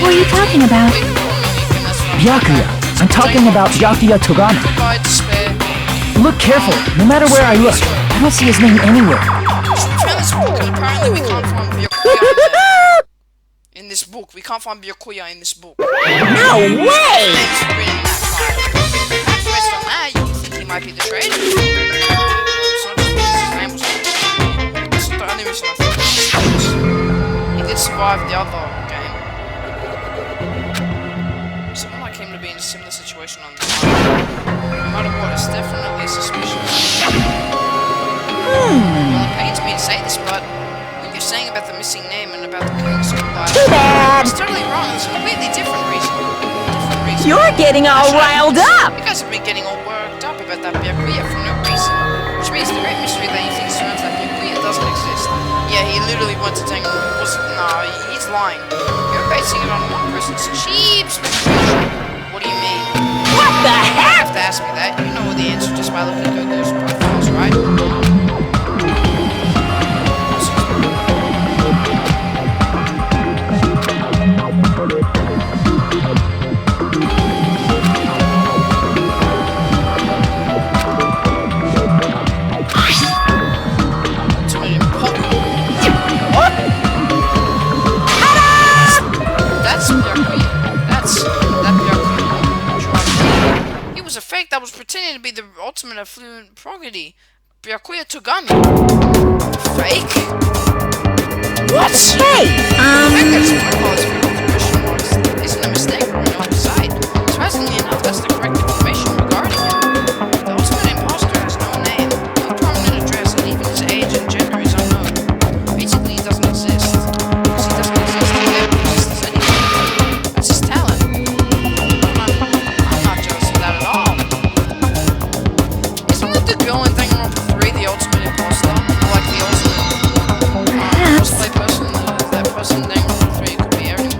What are you talking about? Byakuya. I'm talking about Byakuya Togami. Look carefully. No matter where I look, I don't see his name anywhere. Apparently we can't find Byakuya in this book. We can't find Byakuya in this book. No way! Based on that, you think he might be the traitor? It's not just because his name was on the That's not the only reason I think he did survive the other game. Someone like him to be in a similar situation on the island. No matter what, it's definitely suspicious. Well, it pains me to say this, but when you're saying about the missing name and about the killing supply, it's totally wrong. It's a completely different reason. You're getting all riled up! You guys have been getting all worked up about that Byakuya for no reason. Which means the great mystery that you think surrounds that Byakuya doesn't exist. Yeah, he literally went to Danganronpa. No, he's lying. You're basing it on one person's cheap speculation. What do you mean? What the You heck? have to ask me that. You know the answer just by looking at those profiles, right? That was pretending to be the ultimate affluent prodigy, Byakuya Togami. Fake? What? Hey, The fact that it's my college question marks isn't a mistake from your own side. Surprisingly enough, that's the correct information regarding him. The ultimate impostor has no name, no permanent address, and even his age and gender is unknown. Basically, he doesn't exist. Because he doesn't exist, he never exists anyway. That's his talent. I'm not jealous of that at all. The girl in Danganronpa 3, the ultimate imposter, or like the ultimate cosplay person, that person in Danganronpa 3 could be everyone.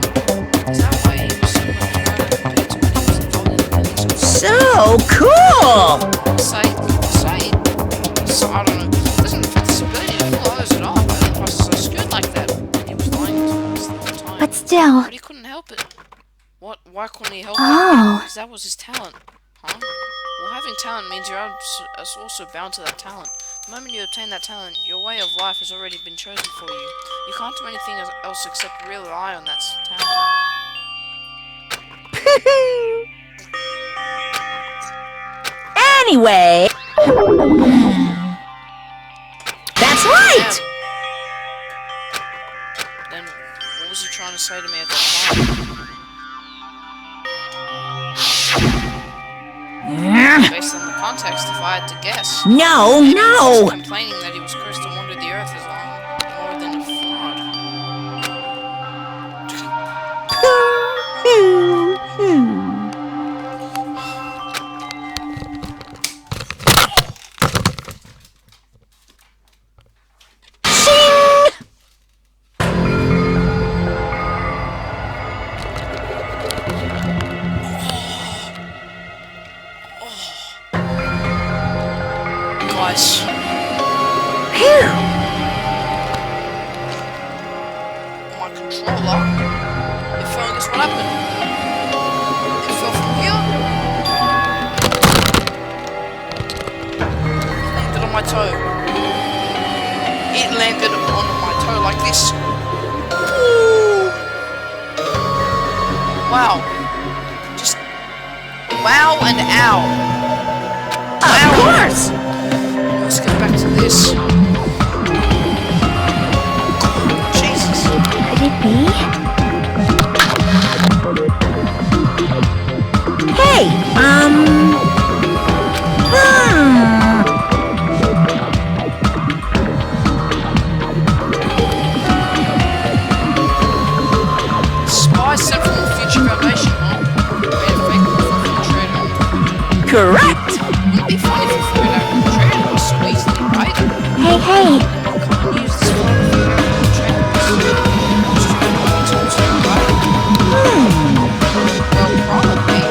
Is that why he was so much better compared to when he was involved in the killings of so cool! Sight. So I don't know. It doesn't affect his ability to fool others at all, but the imposter is so good like that. He was lying to us the whole time. But still... But he couldn't help it. What? Why couldn't he help it? Oh. Because that was his talent. Huh? Well, having talent means you're also bound to that talent. The moment you obtain that talent, your way of life has already been chosen for you. You can't do anything else except rely on that talent. Anyway... That's right! Then, what was he trying to say to me at that time? Based on the context, if I had to guess. No! He was complaining that he was cursed to wander the earth as more than a Guys. My controller. It fell. Guess what happened? It fell from here. It landed on my toe. It landed on my toe like this. Wow. Just wow and ow. Of course! Let's get back to this. Jesus. Could it be? Hey, Spy sent from the Future Foundation, huh? Made a fake profile from the trader. Correct! Wouldn't be funny if you figured out who the trader was so easily, right? Hey! Can't use this photo to figure out who the trader was. Just trying to go into it, right? Well, probably.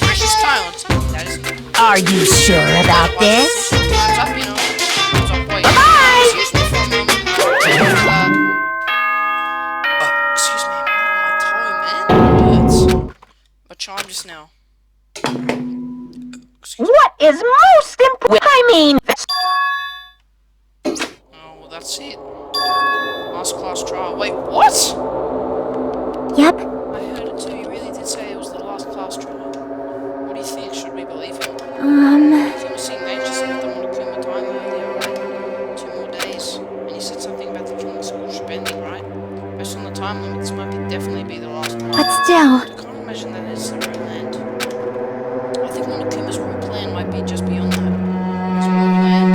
Precious talent. That is. Are you sure about this? Time's up, you know. Time's up. Wait. Bye-bye! Excuse me. still... I can't imagine that is the real land. I think Monokuma's real plan might be just beyond that. His real plan.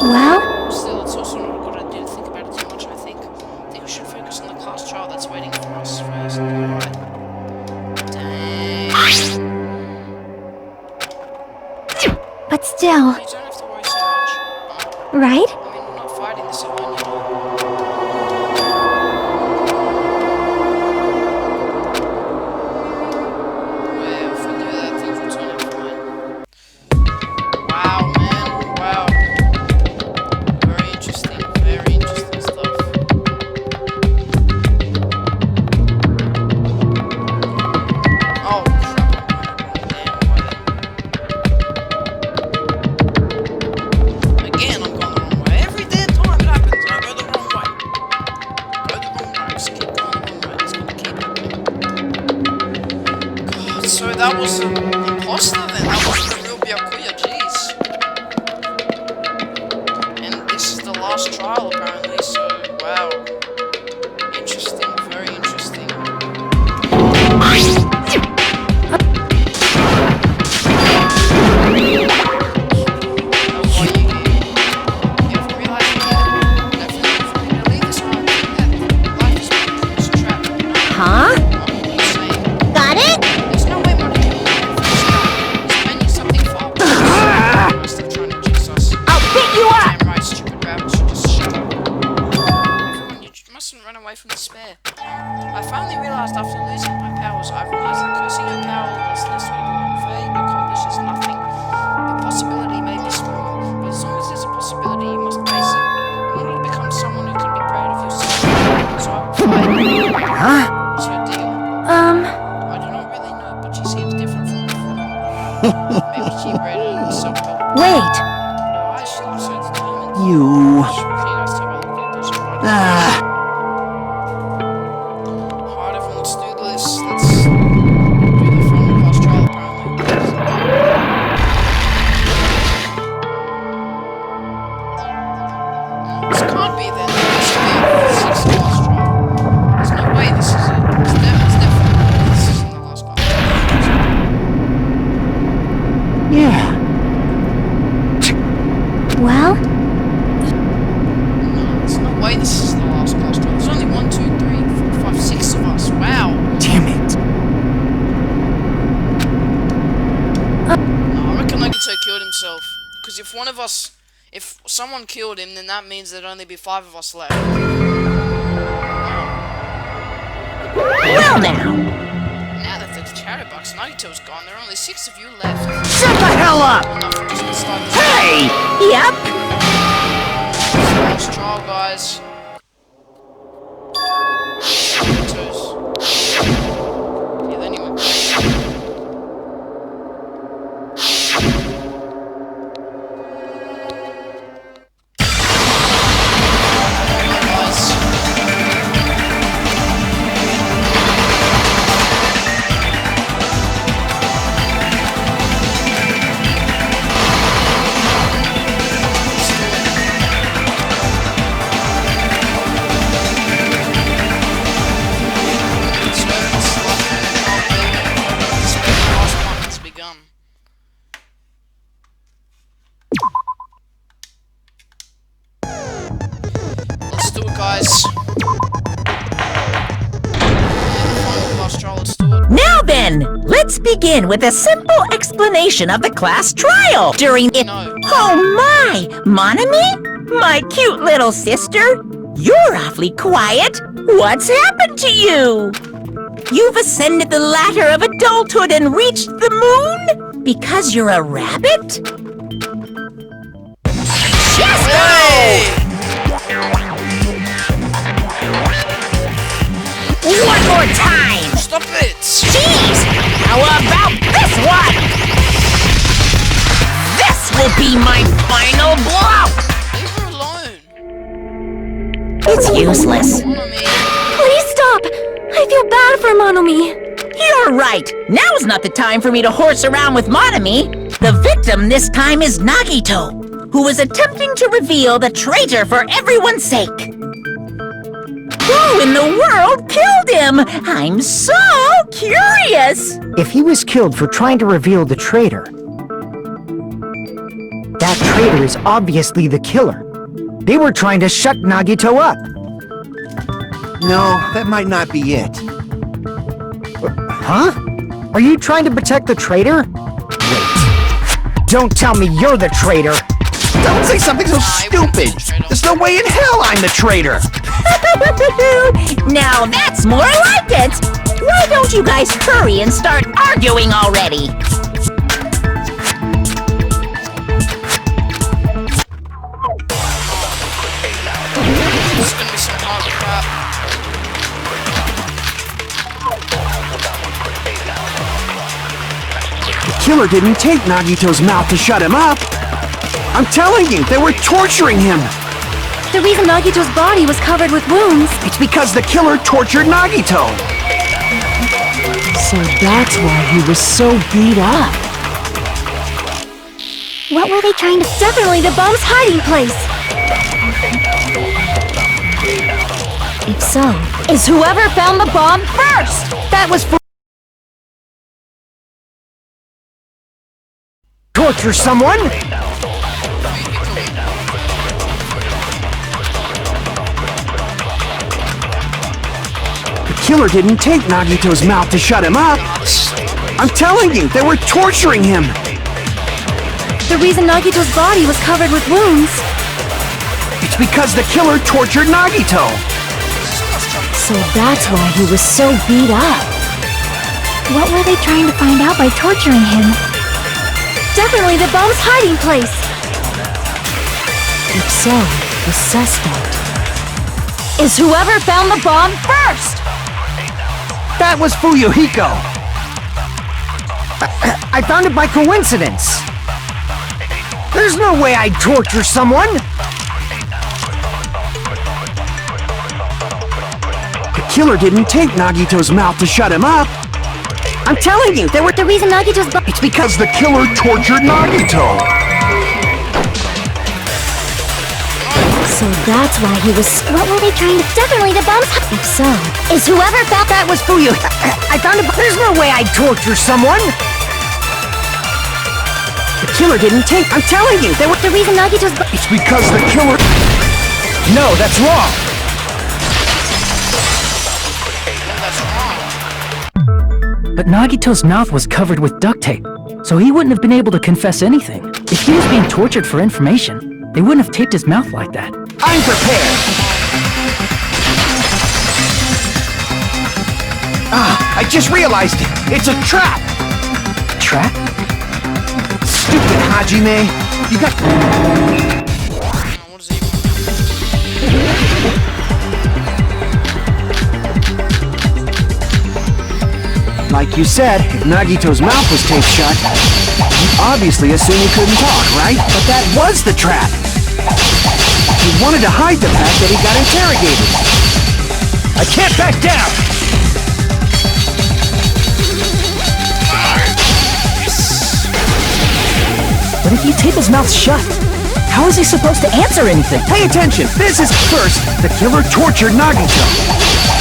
Well? Still, it's also not a good idea to think about it too much, I think. I think we should focus on the class trial that's waiting for us first. Alright. Dang. But still... You don't have to worry so much. Right? I mean, we're not fighting this alone, you know. Well, if we do that, things will turn out fine. Wow, man. Wow. Very interesting stuff. Oh, crap. Damn, again, I'm going the wrong way. Every damn time it happens, I go the wrong way. Go the wrong way. Just keep going the wrong way. It's gonna keep happening. God, so that was the imposter then. That was the real Byakuya, jeez. And this is the last trial apparently, so wow. Interesting, very interesting. Huh? Got it? There's no way Monica will He's planning something far worse. Still trying to jinx us. I'll pick you up! Damn right, stupid rabbit should just shut up. Everyone, you mustn't run away from despair. I finally realized after losing my powers, I realized that cursing your powerlessness will fade accomplishes nothing. The possibility may be small, but as long as there's a possibility, you must face it. In order to become someone who can be proud of yourself. So I will fight. Huh? What's her deal? I do not really know, but she seems different from before. Maybe she read it self-help. Wait! No, I still so determined. You... Sure, can you guys tell me look at those cards? Ah... Alright, everyone, let's do this. Let's do the final class trial, apparently. This can't be then. This should be a physics class trial. There's no way this is it. It's definitely this isn't the last class trial. Yeah. Well? No, there's no way this is the last class trial. There's only 1, 2, 3, 4, 5, 6 of us. Wow. Damn it. No, I reckon Nagito killed himself. Because if one of us... If someone killed him, then that means there'd only be 5 of us left. Well now! Now that the chatterbox Nagito's gone, there are only 6 of you left. Shut the hell up! Enough for just to start this Hey! Yep! last trial, guys. Nagito's. Yeah, then he went crazy. Let's do it, guys. Now then, let's begin with a simple explanation of the class trial. During it... No. Oh my! Monami? My cute little sister? You're awfully quiet. What's happened to you? You've ascended the ladder of adulthood and reached the moon? Because you're a rabbit? Just Hey! One more time! Stop it! Jeez! How about this one? This will be my final blow! Leave her alone. It's useless. Monami. Please stop! I feel bad for Monomi. You're right. Now's not the time for me to horse around with Monomi. The victim this time is Nagito, who was attempting to reveal the traitor for everyone's sake. Who in the world killed him? I'm so curious! If he was killed for trying to reveal the traitor, that traitor is obviously the killer. They were trying to shut Nagito up. No, that might not be it. Huh? Are you trying to protect the traitor? Wait. Don't tell me you're the traitor. Don't say something so stupid! There's no way in hell I'm the traitor! Now that's more like it! Why don't you guys hurry and start arguing already? This is gonna be some hard crap. The killer didn't take Nagito's mouth to shut him up! I'm telling you, they were torturing him! The reason Nagito's body was covered with wounds. It's because the killer tortured Nagito! So that's why he was so beat up. What were they trying to... Definitely the bomb's hiding place! If so, is whoever found the bomb first! That was for... Torture someone? The killer didn't take Nagito's mouth to shut him up! I'm telling you, they were torturing him! The reason Nagito's body was covered with wounds. It's because the killer tortured Nagito! So that's why he was so beat up. What were they trying to find out by torturing him? Definitely the bomb's hiding place! If so, the suspect is whoever found the bomb first! That was Fuyuhiko. I found it by coincidence. There's no way I'd torture someone. The killer didn't take Nagito's mouth to shut him up! I'm telling you, they were... The reason Nagito's body... It's because the killer tortured Nagito! So that's why he was... What were they trying to... Definitely the bomb's... If so, is whoever found... That was Fuyu. I found it. There's no way I'd torture someone. The killer didn't take... I'm telling you, they were... The reason Nagito's... It's because the killer... No, that's wrong. But Nagito's mouth was covered with duct tape, so he wouldn't have been able to confess anything. If he was being tortured for information, they wouldn't have taped his mouth like that. I'm prepared! Ah, I just realized it! It's a trap! Trap? Stupid Hajime! You got... What is he? Like you said, if Nagito's mouth was taped shut, you obviously assume he couldn't talk, right? But that was the trap! He wanted to hide the fact that he got interrogated. I can't back down! But if you tape his mouth shut, how is he supposed to answer anything? Pay attention! This is first, the killer tortured Nagito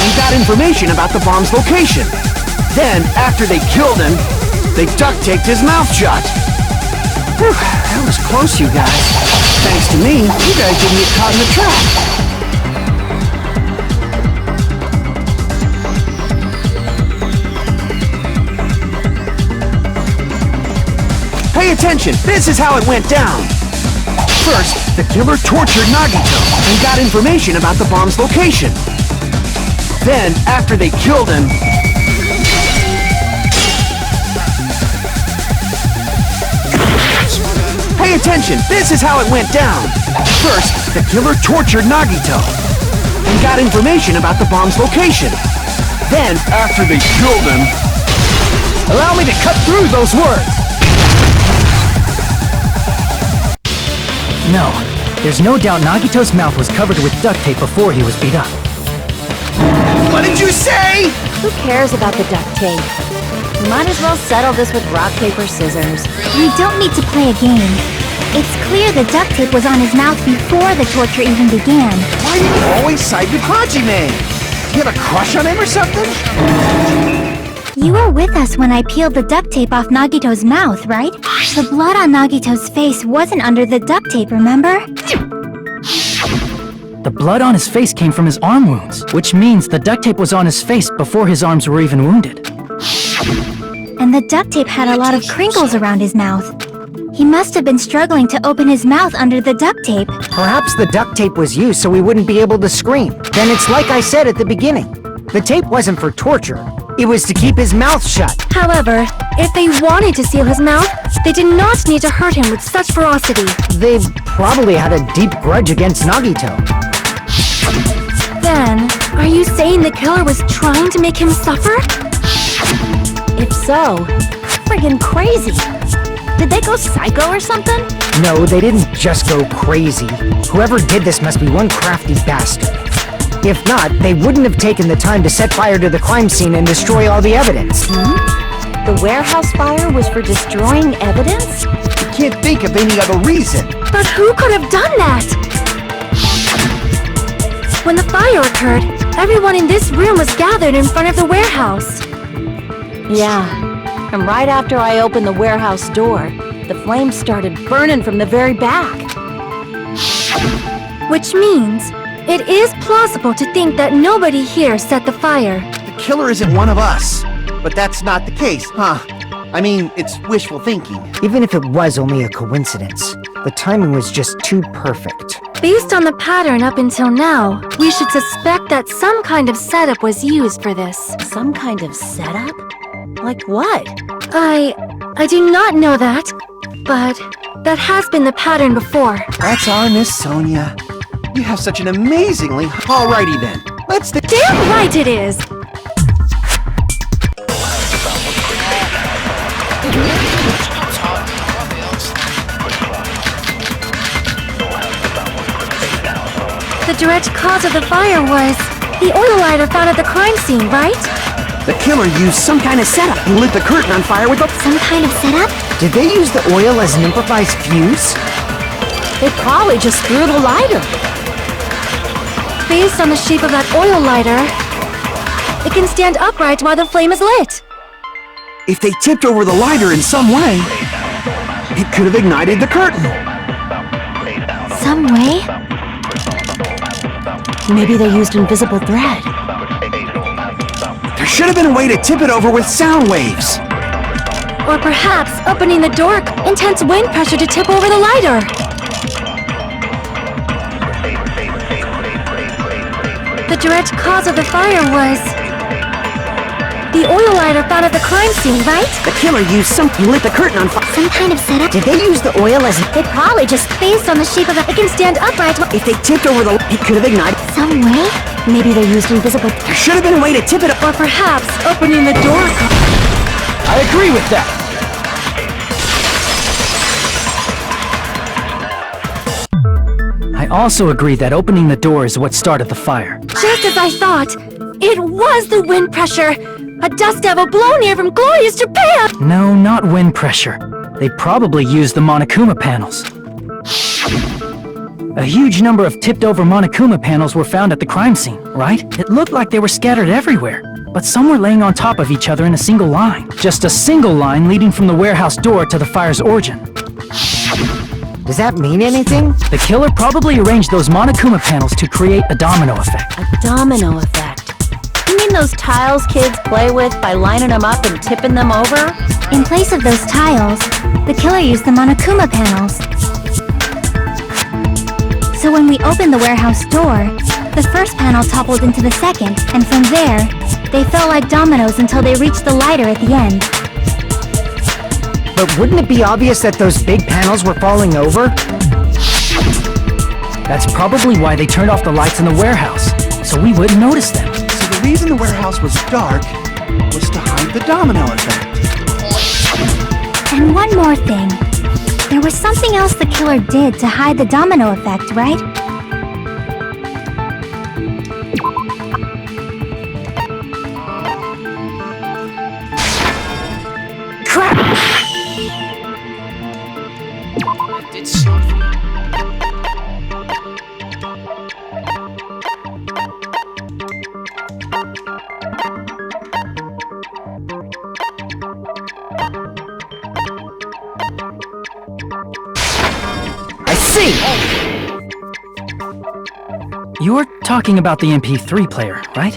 and got information about the bomb's location. Then, after they killed him, they duct taped his mouth shut. Whew, that was close, you guys. Thanks to me, you guys didn't get caught in the trap. Pay attention, this is how it went down. First, the killer tortured Nagito and got information about the bomb's location. Then, after they killed him... Pay attention, this is how it went down. First, the killer tortured Nagito and got information about the bomb's location. Then, after they killed him... Allow me to cut through those words! No, there's no doubt Nagito's mouth was covered with duct tape before he was beat up. What did you say? Who cares about the duct tape? We might as well settle this with rock, paper, scissors. We don't need to play a game. It's clear the duct tape was on his mouth before the torture even began. Why do you always side with Hajime? You have a crush on him or something? You were with us when I peeled the duct tape off Nagito's mouth, right? The blood on Nagito's face wasn't under the duct tape, remember? The blood on his face came from his arm wounds, which means the duct tape was on his face before his arms were even wounded. And the duct tape had a lot of crinkles around his mouth. He must have been struggling to open his mouth under the duct tape. Perhaps the duct tape was used so he wouldn't be able to scream. Then it's like I said at the beginning. The tape wasn't for torture. It was to keep his mouth shut. However, if they wanted to seal his mouth, they did not need to hurt him with such ferocity. They probably had a deep grudge against Nagito. Then, are you saying the killer was trying to make him suffer? If so, friggin' crazy. Did they go psycho or something? No, they didn't just go crazy. Whoever did this must be one crafty bastard. If not, they wouldn't have taken the time to set fire to the crime scene and destroy all the evidence. The warehouse fire was for destroying evidence? You can't think of any other reason. But who could have done that? When the fire occurred, everyone in this room was gathered in front of the warehouse. Yeah. And right after I opened the warehouse door, the flames started burning from the very back. Which means, it is plausible to think that nobody here set the fire. The killer isn't one of us. But that's not the case, huh? I mean, it's wishful thinking. Even if it was only a coincidence, the timing was just too perfect. Based on the pattern up until now, we should suspect that some kind of setup was used for this. Some kind of setup? Like what? I do not know that, but that has been the pattern before. That's our Miss Sonia. You have such an amazingly... Alrighty then, let's... Damn right it is! The direct cause of the fire was the oil lighter found at the crime scene, right? The killer used some kind of setup and lit the curtain on fire with a... Some kind of setup? Did they use the oil as an improvised fuse? They probably just threw the lighter. Based on the shape of that oil lighter, it can stand upright while the flame is lit. If they tipped over the lighter in some way, it could have ignited the curtain. Some way? Maybe they used invisible thread. There should have been a way to tip it over with sound waves. Or perhaps opening the door, intense wind pressure to tip over the lighter. The direct cause of the fire was the oil lighter found at the crime scene, right? The killer used something, lit the curtain on fire. Some kind of setup? Did they use the oil as... They probably just based on the shape of it. It can stand upright. If they tipped over the... It could have ignited... Some way? Maybe they used invisible... There should have been a way to tip it up. Or perhaps opening the door... I agree with that. I also agree that opening the door is what started the fire. Just as I thought! It was the wind pressure! A dust devil blown here from glorious Japan! No, not wind pressure. They probably used the Monokuma panels. A huge number of tipped-over Monokuma panels were found at the crime scene, right? It looked like they were scattered everywhere, but some were laying on top of each other in a single line. Just a single line leading from the warehouse door to the fire's origin. Does that mean anything? The killer probably arranged those Monokuma panels to create a domino effect. A domino effect. You mean those tiles kids play with by lining them up and tipping them over? In place of those tiles, the killer used the Monokuma panels. So when we opened the warehouse door, the first panel toppled into the second, and from there, they fell like dominoes until they reached the lighter at the end. But wouldn't it be obvious that those big panels were falling over? That's probably why they turned off the lights in the warehouse, so we wouldn't notice them. So the reason the warehouse was dark was to hide the domino effect. And one more thing. There was something else the killer did to hide the domino effect, right? Crap! I did something. see! You're talking about the MP3 player, right?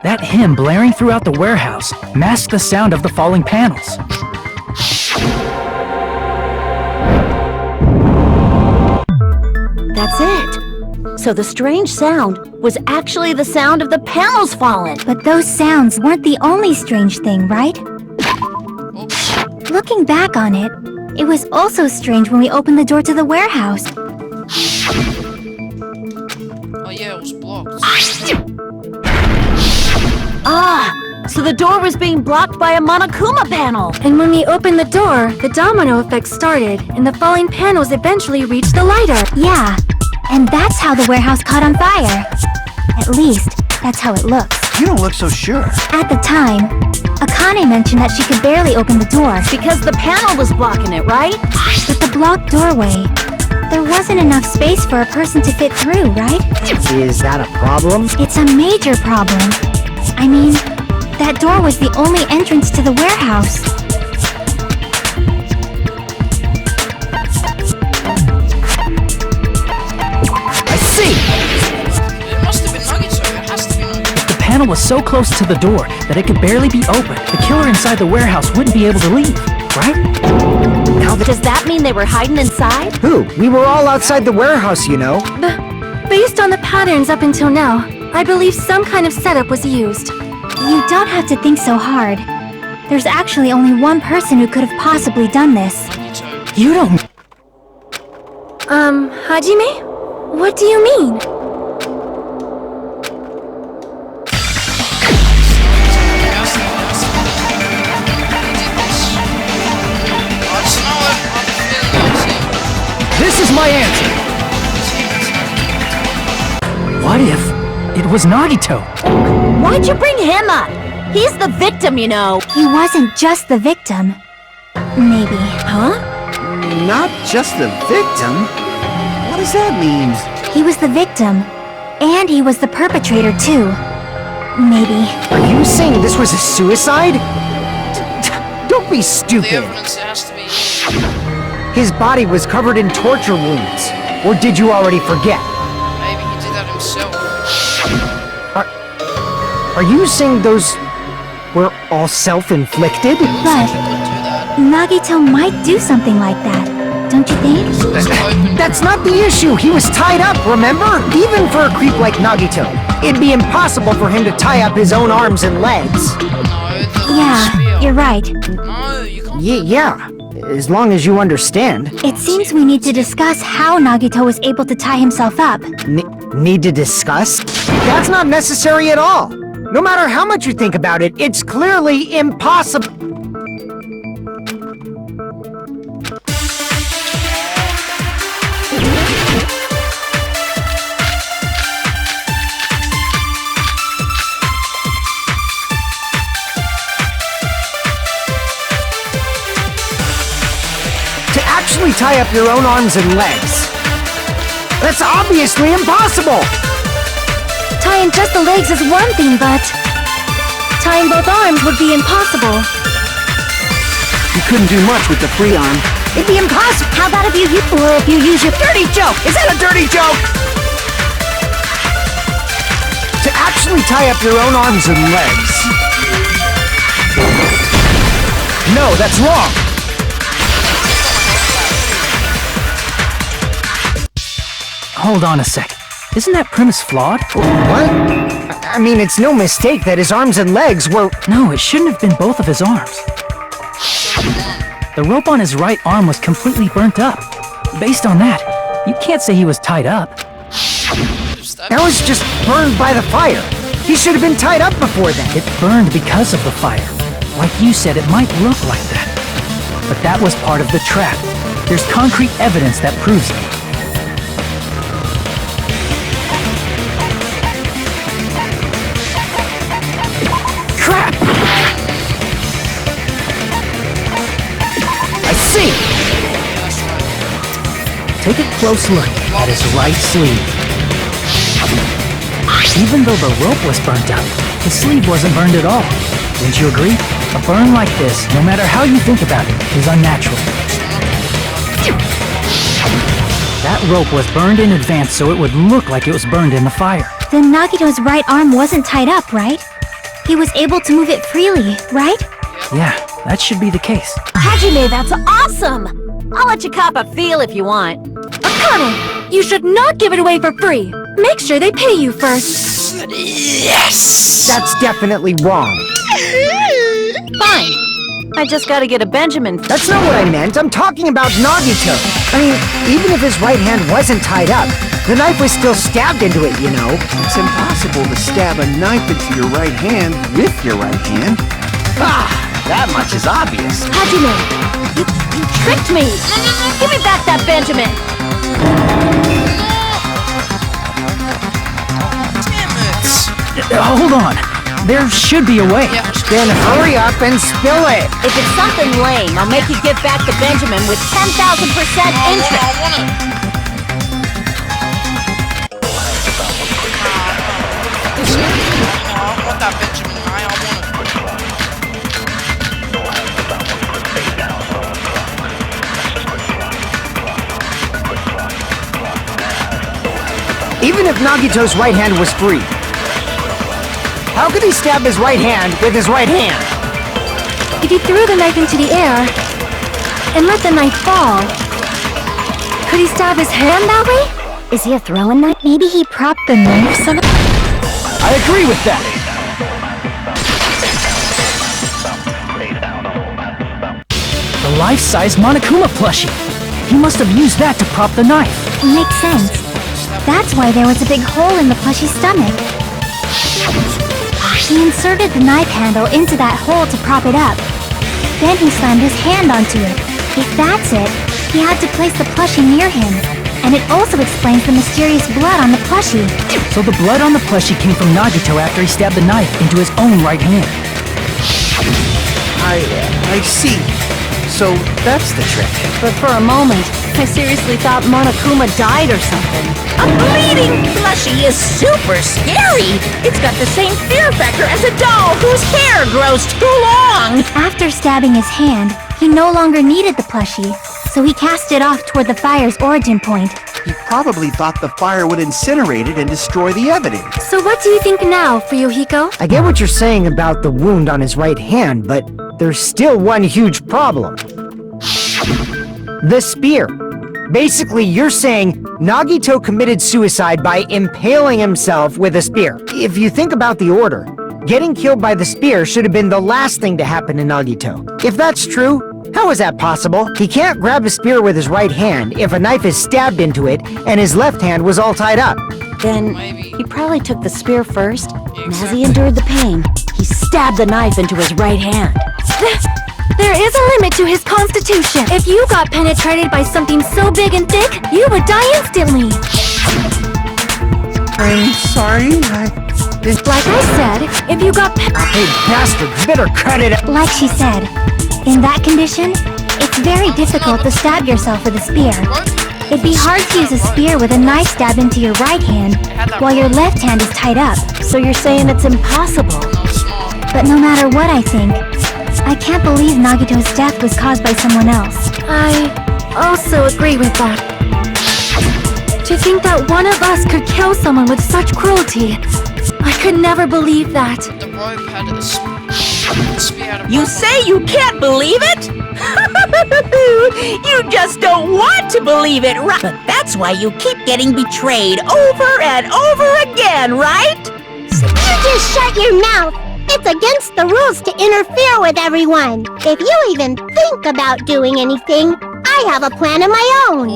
That hymn blaring throughout the warehouse masked the sound of the falling panels. That's it. So the strange sound was actually the sound of the panels falling. But those sounds weren't the only strange thing, right? Looking back on it, it was also strange when we opened the door to the warehouse. Oh yeah, it was blocked. So the door was being blocked by a Monokuma panel. And when we opened the door, the domino effect started, and the falling panels eventually reached the lighter. Yeah, and that's how the warehouse caught on fire. At least, that's how it looks. You don't look so sure. At the time, Akane mentioned that she could barely open the door. Because the panel was blocking it, right? With the blocked doorway, there wasn't enough space for a person to fit through, right? Is that a problem? It's a major problem. I mean, that door was the only entrance to the warehouse. I see! It must have been Nuggetso. It has to be Nuggetso. The panel was so close to the door that it could barely be opened. The killer inside the warehouse wouldn't be able to leave, right? Does that mean they were hiding inside? Who? We were all outside the warehouse, you know. Based on the patterns up until now, I believe some kind of setup was used. You don't have to think so hard. There's actually only one person who could have possibly done this. Nuggetso. You don't... Hajime? What do you mean? This is my answer! What if it was Nagito? Why'd you bring him up? He's the victim, you know. He wasn't just the victim. Maybe. Huh? Not just the victim? What does that mean? He was the victim. And he was the perpetrator, too. Maybe. Are you saying this was a suicide? Don't be The stupid. evidence has to be. His body was covered in torture wounds. Or did you already forget? Maybe he did that himself. Are you saying those were all self-inflicted? But He could do that. Nagito might do something like that. Don't you think? That's not the issue. He was tied up, remember? Even for a creep like Nagito, it'd be impossible for him to tie up his own arms and legs. No, the Yeah, spiel. you're right. No, you can't. Yeah, as long as you understand. It seems we need to discuss how Nagito was able to tie himself up. Need to discuss? That's not necessary at all. No matter how much you think about it, it's clearly impossible. To actually tie up your own arms and legs. That's obviously impossible! Tying just the legs is one thing, but tying both arms would be impossible. You couldn't do much with the free arm. It'd be impossible. How about if you use your Dirty joke! Is that a dirty joke? To actually tie up your own arms and legs. No, that's wrong! Hold on a sec. Isn't that premise flawed? What? I mean, it's no mistake that his arms and legs were... No, it shouldn't have been both of his arms. The rope on his right arm was completely burnt up. Based on that, you can't say he was tied up. That was just burned by the fire. He should have been tied up before then. It burned because of the fire. Like you said, it might look like that. But that was part of the trap. There's concrete evidence that proves it. Crap! I see! Take a close look at his right sleeve. Even though the rope was burnt out, the sleeve wasn't burned at all. Wouldn't you agree? A burn like this, no matter how you think about it, is unnatural. That rope was burned in advance so it would look like it was burned in the fire. Then Nagito's right arm wasn't tied up, right? He was able to move it freely, right? Yeah, that should be the case. Hajime, that's awesome! I'll let you cop a feel if you want. Akane, you should not give it away for free. Make sure they pay you first. Yes! That's definitely wrong. Fine. I just gotta get a Benjamin. That's not what I meant. I'm talking about Nagito. I mean, even if his right hand wasn't tied up, the knife was still stabbed into it, you know. It's impossible to stab a knife into your right hand with your right hand. Ah, that much is obvious. Hajime, you tricked me. Give me back that Benjamin. Damn it! Hold on. There should be a way. Yeah, Then hurry up and spill it. If it's something lame, I'll make you give back the Benjamin with 10,000% interest. I wanna... I want that Benjamin. I want it. Even if Nagito's right hand was free, how could he stab his right hand with his right hand? If he threw the knife into the air and let the knife fall, could he stab his hand that way? Is he a throwing knife? Maybe he propped the knife some. I agree with that. The life-size Monokuma plushie. He must have used that to prop the knife. Makes sense. That's why there was a big hole in the plushie's stomach. He inserted the knife handle into that hole to prop it up. Then he slammed his hand onto it. If that's it, he had to place the plushie near him. And it also explains the mysterious blood on the plushie. So the blood on the plushie came from Nagito after he stabbed the knife into his own right hand. I see. So that's the trick. But for a moment, I seriously thought Monokuma died or something. A bleeding plushie is super scary. It's got the same fear factor as a doll whose hair grows too long. After stabbing his hand, he no longer needed the plushie, so he cast it off toward the fire's origin point. He probably thought the fire would incinerate it and destroy the evidence. So what do you think now, Fuyuhiko? I get what you're saying about the wound on his right hand, but there's still one huge problem. The spear. Basically, you're saying Nagito committed suicide by impaling himself with a spear. If you think about the order, getting killed by the spear should have been the last thing to happen to Nagito. If that's true, how is that possible? He can't grab a spear with his right hand if a knife is stabbed into it and his left hand was all tied up. Then Maybe. he probably took the spear first, and as he endured the pain, he stabbed the knife into his right hand. There is a limit to his constitution. If you got penetrated by something so big and thick, you would die instantly. I'm sorry, Like I said, if you got Hey, bastard, better cut it out. Like she said, in that condition, it's very difficult to stab yourself with a spear. What? It'd be hard to use a spear with a knife stabbed into your right hand while your left hand is tied up. So you're saying it's impossible. No, small. But no matter what I think, I can't believe Nagito's death was caused by someone else. I also agree with that. To think that one of us could kill someone with such cruelty, I could never believe that. The boy had a spear had a You say you can't believe it? You just don't want to believe it, right? But that's why you keep getting betrayed over and over again, right? You just shut your mouth! It's against the rules to interfere with everyone! If you even think about doing anything, I have a plan of my own!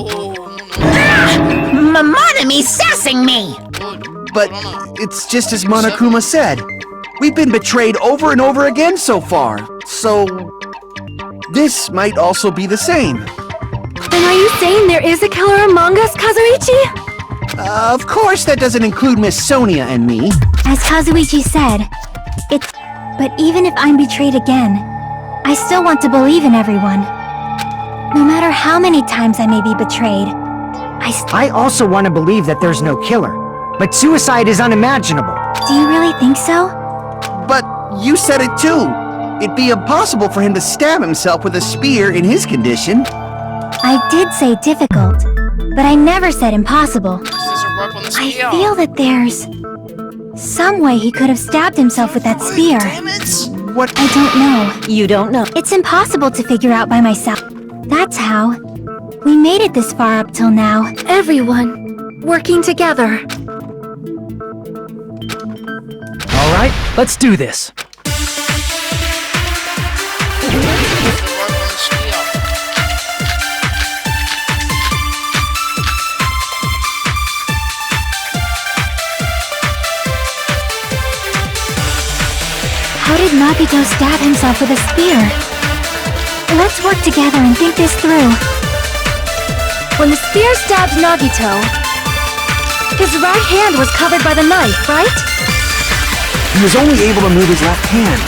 Monami's sassing me! but it's just as Monokuma said. We've been betrayed over and over again so far, so this might also be the same. Then are you saying there is a killer among us, Kazuichi? Of course that doesn't include Miss Sonia and me. As Kazuichi said, but even if I'm betrayed again, I still want to believe in everyone. No matter how many times I may be betrayed, I also want to believe that there's no killer, but suicide is unimaginable. Do you really think so? But you said it too. It'd be impossible for him to stab himself with a spear in his condition. I did say difficult, but I never said impossible. There's a rope on the I spear. feel that there's some way he could have stabbed himself with that spear. Damn it! What? I don't know. You don't know. It's impossible to figure out by myself. That's how we made it this far up till now. Everyone working together. All right, let's do this. There's the rope on the spear. How did Nagito stab himself with a spear? Let's work together and think this through. When the spear stabbed Nagito, his right hand was covered by the knife, right? He was only able to move his left hand.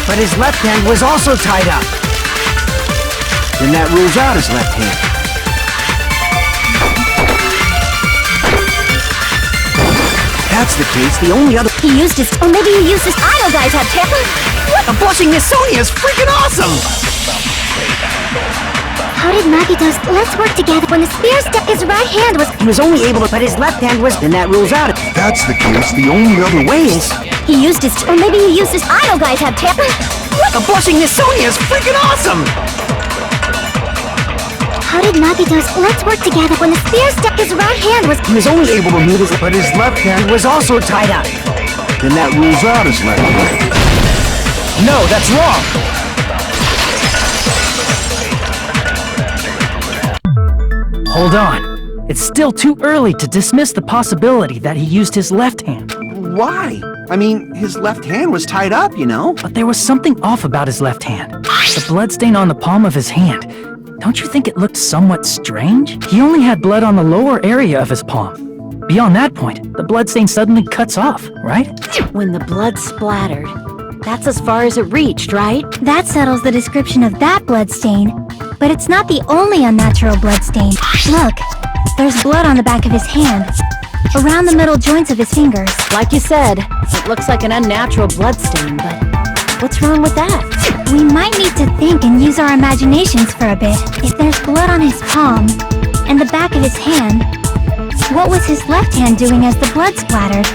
But his left hand was also tied up. Then that rules out his left hand. If that's the case, the only other... He used his... Or maybe he used his... I know guys have temper. A blushing Miss Sonia is freaking awesome! How did Nagito's... Let's work together. When the spear stabbed his right hand was... He was only able to, but his left hand was... Then that rules out. If that's the case, the only other way is... He used his... Or maybe he used his... I know guys have temper. A blushing Miss Sonia is freaking awesome! How did Nagito's... Let's work together. When the spear stabbed his right hand was... He was only able to move his... But his left hand was also tied up. Then that rules out his left hand. No, that's wrong. Hold on. It's still too early to dismiss the possibility that he used his left hand. Why? I mean, his left hand was tied up, you know? But there was something off about his left hand. The bloodstain on the palm of his hand. Don't you think it looked somewhat strange? He only had blood on the lower area of his palm. Beyond that point, the bloodstain suddenly cuts off, right? When the blood splattered, that's as far as it reached, right? That settles the description of that bloodstain. But it's not the only unnatural bloodstain. Look, there's blood on the back of his hand. Around the middle joints of his fingers. Like you said, it looks like an unnatural bloodstain, but what's wrong with that? We might need to think and use our imaginations for a bit. If there's blood on his palm and the back of his hand, what was his left hand doing as the blood splattered?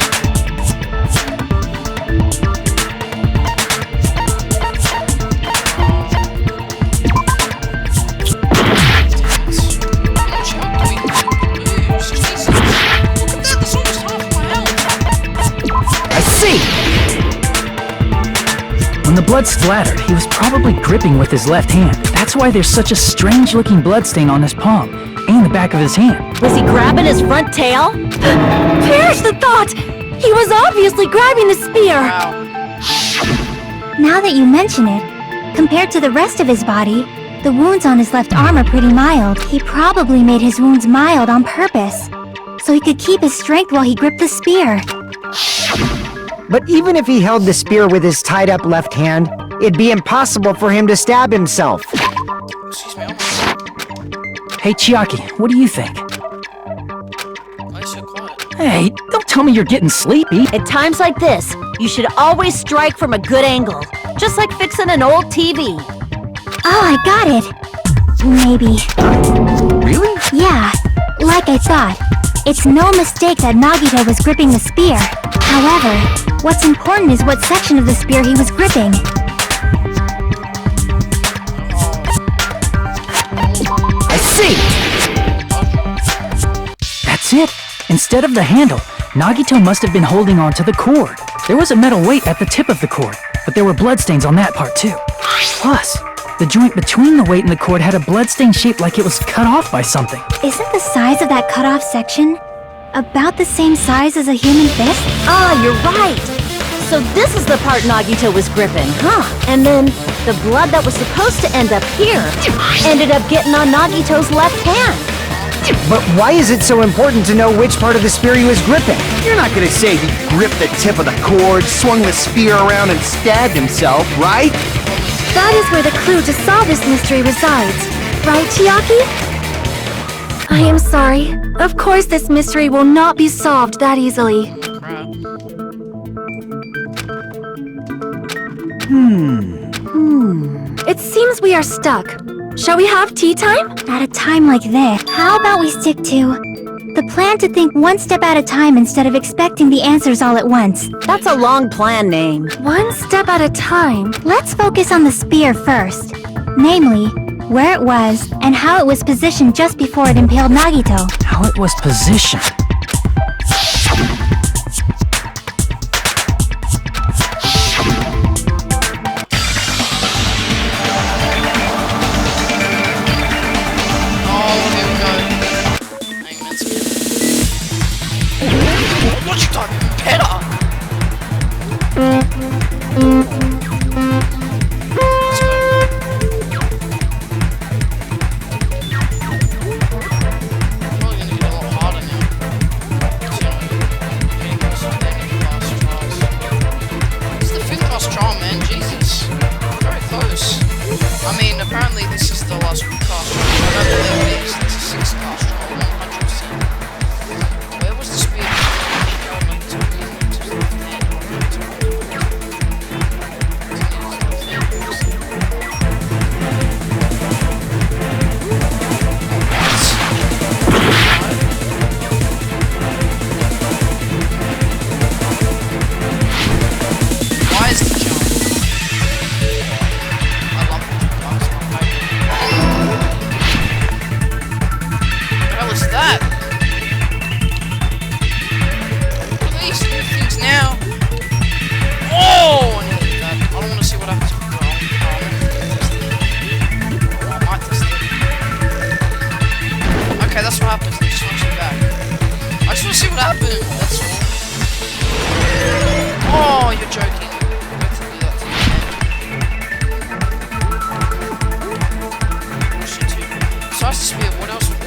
I see! When the blood splattered, he was probably gripping with his left hand. That's why there's such a strange-looking bloodstain on his palm and the back of his hand. Was he grabbing his front tail? Perish the thought! He was obviously grabbing the spear! Wow. Now that you mention it, compared to the rest of his body, the wounds on his left arm are pretty mild. He probably made his wounds mild on purpose, so he could keep his strength while he gripped the spear. But even if he held the spear with his tied-up left hand, it'd be impossible for him to stab himself. Excuse me, Hey, Chiaki, what do you think? why is so quiet? Hey, don't tell me you're getting sleepy. At times like this, you should always strike from a good angle, just like fixing an old TV. Oh, I got it! Maybe. Really? Yeah, like I thought. It's no mistake that Nagito was gripping the spear. However, what's important is what section of the spear he was gripping. I see! That's it! Instead of the handle, Nagito must have been holding on to the cord. There was a metal weight at the tip of the cord, but there were bloodstains on that part too. Plus, the joint between the weight and the cord had a bloodstain shaped like it was cut off by something. Isn't the size of that cut-off section about the same size as a human fist? Ah, you're right! So this is the part Nagito was gripping, huh? And then the blood that was supposed to end up here ended up getting on Nagito's left hand. But why is it so important to know which part of the spear he was gripping? You're not gonna say he gripped the tip of the cord, swung the spear around, and stabbed himself, right? That is where the clue to solve this mystery resides. Right, Chiaki? I am sorry. Of course this mystery will not be solved that easily. Crap. It seems we are stuck. Shall we have tea time? At a time like this, how about we stick to the plan to think one step at a time instead of expecting the answers all at once? That's a long plan name. One step at a time. Let's focus on the spear first. Namely, where it was and how it was positioned just before it impaled Nagito. How it was positioned. What you talking better? Let's go. Probably gonna get a lot harder now. Getting close to the end of the last trials. It's the 5th last trial, man. Jesus. Very close. I mean, apparently this is the last cast trial. I don't believe it is. This is 6th cast trial, 100%. Where was the speed? Why is the jump? I love the jump. That's my favorite. What the hell is that? What are these new things now? Oh! I nearly did that. I don't want to see what happens. I might test it. Okay, that's what happens. They just punch me back. I just want to see what happens. That's all. Oh, you're joking. Besides the spear, what else would we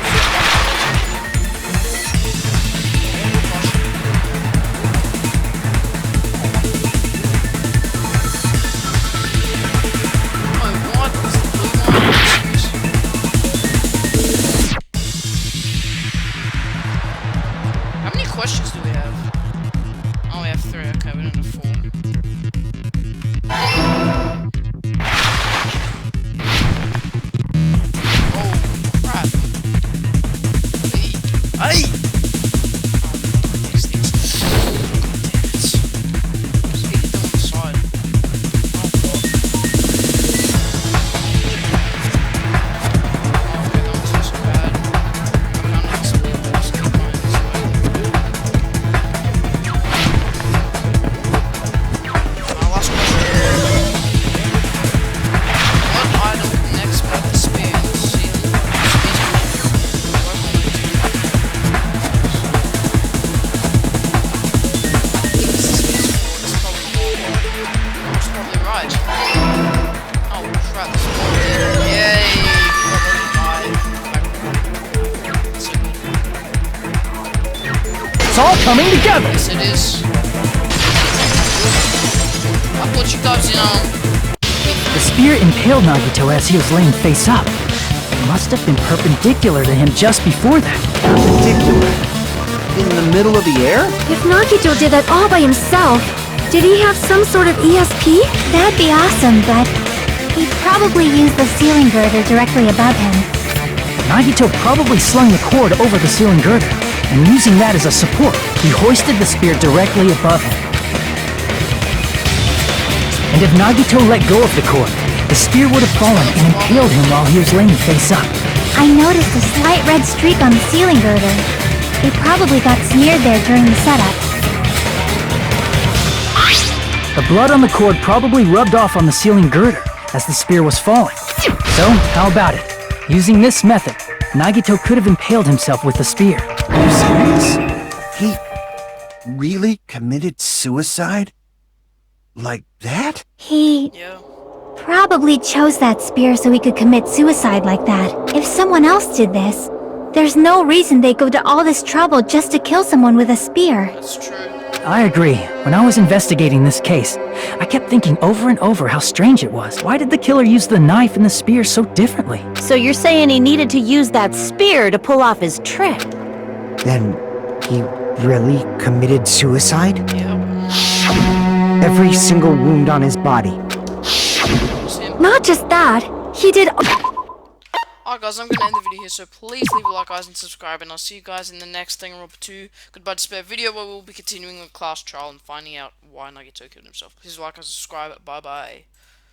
Oh, what? What's the blue one? How many questions do we have? Oh, we have 3. Okay, we don't have 4. Oh, crap. Hey! These things. Damn it. Just get them on the side. Oh, God. Oh, okay, that one's not so bad. I'm not next to the boss. Keep going this way. Last question. What item connects with the spear in the ceiling? It's probably right. Oh crap, this is more dead. Yay! It's all coming together! Yes, it is. I thought you guys, The spear impaled Nagito as he was laying face up. It must have been perpendicular to him just before that. Perpendicular. In the middle of the air? If Nagito did that all by himself, did he have some sort of ESP? That'd be awesome, but he'd probably use the ceiling girder directly above him. Nagito probably slung the cord over the ceiling girder, and using that as a support, he hoisted the spear directly above him. And if Nagito let go of the cord, the spear would have fallen and impaled him while he was laying face up. I noticed a slight red streak on the ceiling girder. It probably got smeared there during the setup. The blood on the cord probably rubbed off on the ceiling girder as the spear was falling. So, how about it? Using this method, Nagito could have impaled himself with the spear. Are you serious? He really committed suicide? Like that? He Yeah. probably chose that spear so he could commit suicide like that. If someone else did this, there's no reason they'd go to all this trouble just to kill someone with a spear. That's true. I agree. When I was investigating this case, I kept thinking over and over how strange it was. Why did the killer use the knife and the spear so differently? So you're saying he needed to use that spear to pull off his trick? Then he really committed suicide? Yeah. Every single wound on his body. It was him. Not just that, he did Alright guys, I'm gonna end the video here, so please leave a like guys and subscribe, and I'll see you guys in the next Danganronpa 2 Goodbye Despair video, where we'll be continuing with class trial and finding out why Nagito killed himself. Please like and subscribe, bye bye.